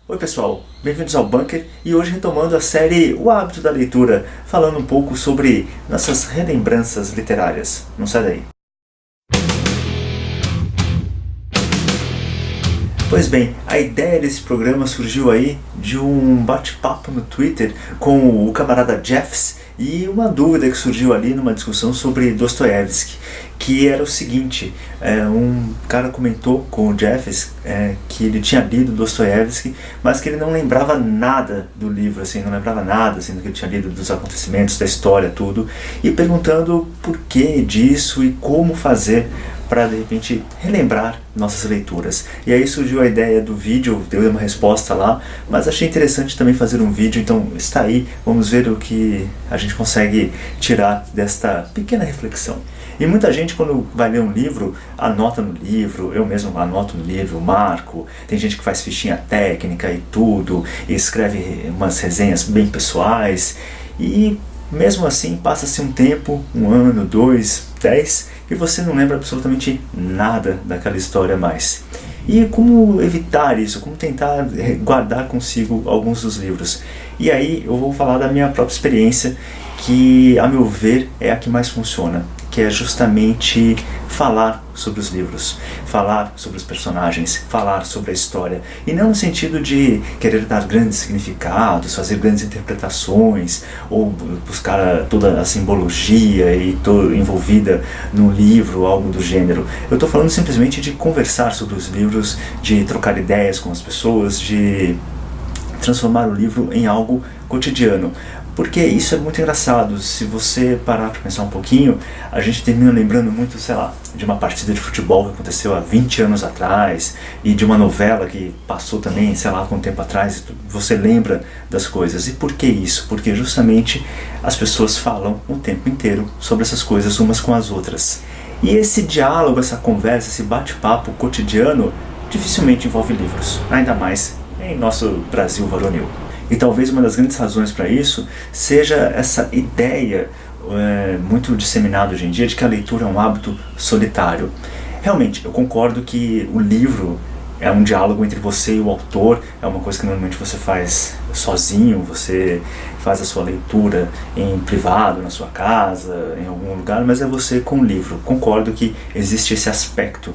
Oi pessoal, bem-vindos ao Bunker e hoje retomando a série O Hábito da Leitura, falando um pouco sobre nossas relembranças literárias. Não sai daí. Pois bem, a ideia desse programa surgiu aí de um bate-papo no Twitter com o camarada Jeffs e uma dúvida que surgiu ali numa discussão sobre Dostoiévski, que era o seguinte: um cara comentou com o Jeffs que ele tinha lido Dostoiévski, mas que ele não lembrava nada do livro, assim, não lembrava nada assim, do que ele tinha lido, dos acontecimentos, da história, tudo, e perguntando por que disso e como fazer para de repente relembrar nossas leituras. E aí surgiu a ideia do vídeo, deu uma resposta lá, mas achei interessante também fazer um vídeo, então está aí, vamos ver o que a gente consegue tirar desta pequena reflexão. E muita gente, quando vai ler um livro, anota no livro, eu mesmo anoto no livro, marco, tem gente que faz fichinha técnica e tudo, e escreve umas resenhas bem pessoais, e mesmo assim passa-se um tempo, um ano, 2, 10, e você não lembra absolutamente nada daquela história mais. E como evitar isso? Como tentar guardar consigo alguns dos livros? E aí eu vou falar da minha própria experiência, que a meu ver é a que mais funciona, que é justamente falar sobre os livros, falar sobre os personagens, falar sobre a história, e não no sentido de querer dar grandes significados, fazer grandes interpretações, ou buscar toda a simbologia e toda envolvida no livro, algo do gênero. Eu estou falando simplesmente de conversar sobre os livros, de trocar ideias com as pessoas, de transformar o livro em algo cotidiano. Porque isso é muito engraçado, se você parar para pensar um pouquinho, a gente termina lembrando muito, sei lá, de uma partida de futebol que aconteceu há 20 anos atrás, e de uma novela que passou também, sei lá, quanto tempo atrás, você lembra das coisas. E por que isso? Porque justamente as pessoas falam o tempo inteiro sobre essas coisas umas com as outras. E esse diálogo, essa conversa, esse bate-papo cotidiano, dificilmente envolve livros, ainda mais em nosso Brasil varonil. E talvez uma das grandes razões para isso seja essa ideia muito disseminada hoje em dia de que a leitura é um hábito solitário. Realmente, eu concordo que o livro é um diálogo entre você e o autor, é uma coisa que normalmente você faz sozinho, você faz a sua leitura em privado, na sua casa, em algum lugar, mas é você com o livro. Concordo que existe esse aspecto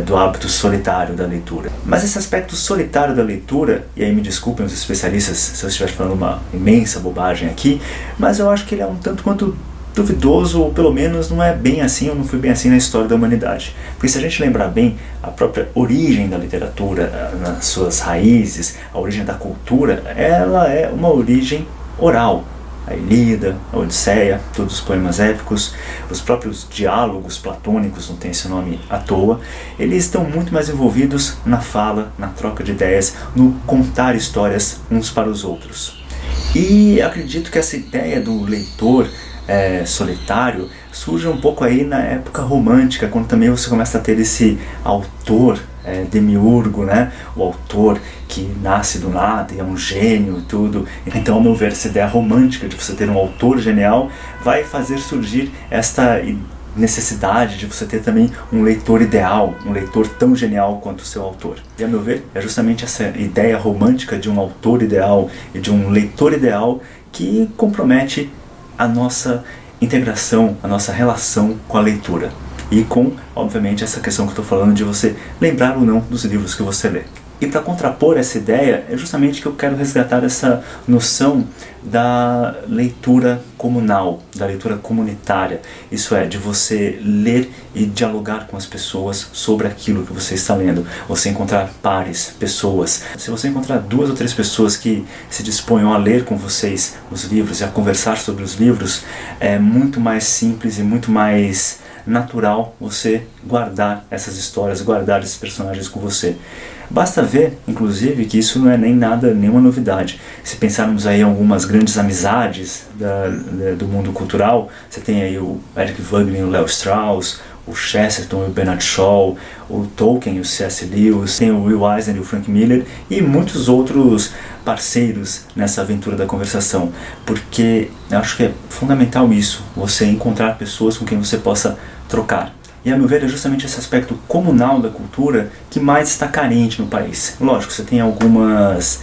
do hábito solitário da leitura. Mas esse aspecto solitário da leitura, e aí me desculpem os especialistas se eu estiver falando uma imensa bobagem aqui, mas eu acho que ele é um tanto quanto duvidoso, ou pelo menos não é bem assim, ou não foi bem assim na história da humanidade. Porque se a gente lembrar bem, a própria origem da literatura, nas suas raízes, a origem da cultura, ela é uma origem oral. A Ilíada, a Odisseia, todos os poemas épicos, os próprios diálogos platônicos, não tem esse nome à toa, eles estão muito mais envolvidos na fala, na troca de ideias, no contar histórias uns para os outros. E acredito que essa ideia do leitor solitário surge um pouco aí na época romântica, quando também você começa a ter esse autor demiurgo, né? O autor que nasce do nada e é um gênio e tudo. Então, ao meu ver, essa ideia romântica de você ter um autor genial vai fazer surgir esta necessidade de você ter também um leitor ideal, um leitor tão genial quanto o seu autor. E a meu ver, é justamente essa ideia romântica de um autor ideal e de um leitor ideal que compromete a nossa integração, a nossa relação com a leitura. E com, obviamente, essa questão que eu estou falando de você lembrar ou não dos livros que você lê. E para contrapor essa ideia, é justamente que eu quero resgatar essa noção da leitura comunal, da leitura comunitária. Isso é, de você ler e dialogar com as pessoas sobre aquilo que você está lendo. Você encontrar pares, pessoas. Se você encontrar 2 ou 3 pessoas que se disponham a ler com vocês os livros e a conversar sobre os livros, é muito mais simples e muito mais natural você guardar essas histórias, guardar esses personagens com você. Basta ver, inclusive, que isso não é nenhuma novidade. Se pensarmos aí em algumas grandes amizades do mundo cultural, você tem aí o Eric Wagner e o Leo Strauss, o Chesterton e o Bernard Shaw, o Tolkien e o C.S. Lewis, tem o Will Eisner e o Frank Miller e muitos outros parceiros nessa aventura da conversação, porque eu acho que é fundamental isso, você encontrar pessoas com quem você possa trocar. E a meu ver é justamente esse aspecto comunal da cultura que mais está carente no país. Lógico, você tem algumas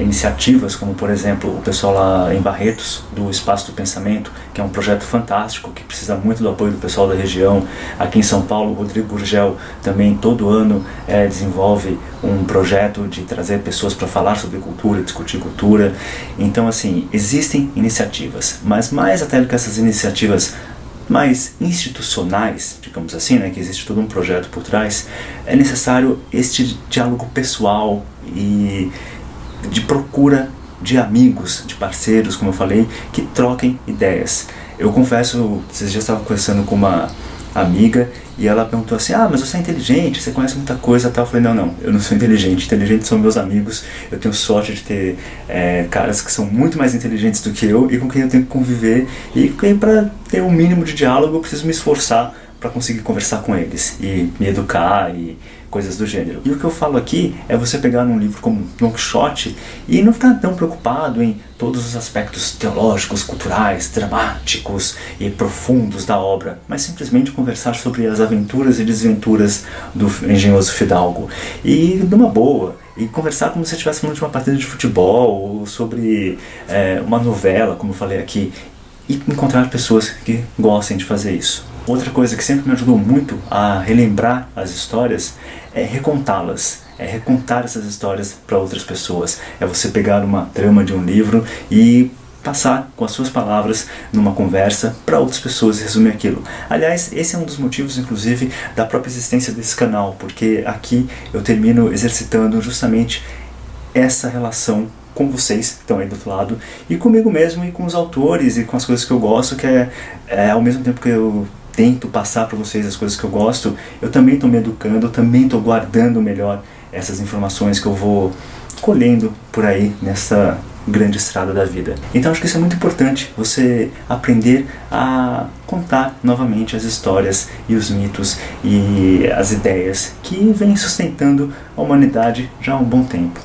iniciativas, como por exemplo o pessoal lá em Barretos, do Espaço do Pensamento, que é um projeto fantástico, que precisa muito do apoio do pessoal da região. Aqui em São Paulo, o Rodrigo Gurgel também todo ano desenvolve um projeto de trazer pessoas para falar sobre cultura, discutir cultura. Então assim, existem iniciativas, mas mais até do que essas iniciativas mais institucionais, digamos assim, né, que existe todo um projeto por trás, é necessário este diálogo pessoal e de procura de amigos, de parceiros, como eu falei, que troquem ideias. Eu confesso, esses dias eu estava conversando com uma amiga e ela perguntou assim: mas você é inteligente, você conhece muita coisa e tal. Eu falei: não, eu não sou inteligente, inteligentes são meus amigos. Eu tenho sorte de ter caras que são muito mais inteligentes do que eu e com quem eu tenho que conviver, e para ter um mínimo de diálogo eu preciso me esforçar para conseguir conversar com eles e me educar e coisas do gênero. E o que eu falo aqui é você pegar num livro como Don Quixote e não ficar tão preocupado em todos os aspectos teológicos, culturais, dramáticos e profundos da obra, mas simplesmente conversar sobre as aventuras e desventuras do engenhoso fidalgo. E numa boa, e conversar como se você estivesse falando de uma partida de futebol ou sobre uma novela, como eu falei aqui, e encontrar pessoas que gostem de fazer isso. Outra coisa que sempre me ajudou muito a relembrar as histórias é recontá-las, é recontar essas histórias para outras pessoas. É você pegar uma trama de um livro e passar com as suas palavras numa conversa para outras pessoas e resumir aquilo. Aliás, esse é um dos motivos, inclusive, da própria existência desse canal, porque aqui eu termino exercitando justamente essa relação com vocês que estão aí do outro lado, e comigo mesmo, e com os autores, e com as coisas que eu gosto, que ao mesmo tempo que eu tento passar para vocês as coisas que eu gosto, eu também estou me educando, eu também estou guardando melhor essas informações que eu vou colhendo por aí nessa grande estrada da vida. Então acho que isso é muito importante, você aprender a contar novamente as histórias e os mitos e as ideias que vêm sustentando a humanidade já há um bom tempo.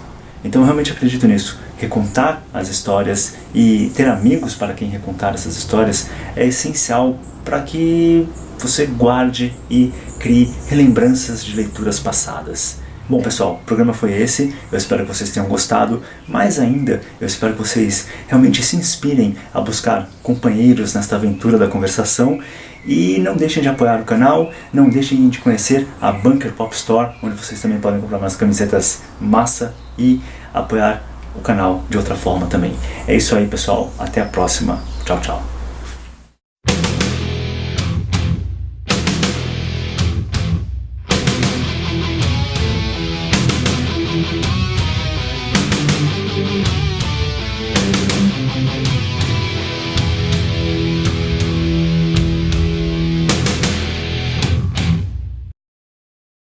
Então eu realmente acredito nisso. Recontar as histórias e ter amigos para quem recontar essas histórias é essencial para que você guarde e crie relembranças de leituras passadas. Bom pessoal, o programa foi esse, eu espero que vocês tenham gostado, mais ainda, eu espero que vocês realmente se inspirem a buscar companheiros nesta aventura da conversação, e não deixem de apoiar o canal, não deixem de conhecer a Bunker Pop Store, onde vocês também podem comprar umas camisetas massa e apoiar o canal de outra forma também. É isso aí pessoal, até a próxima, tchau tchau.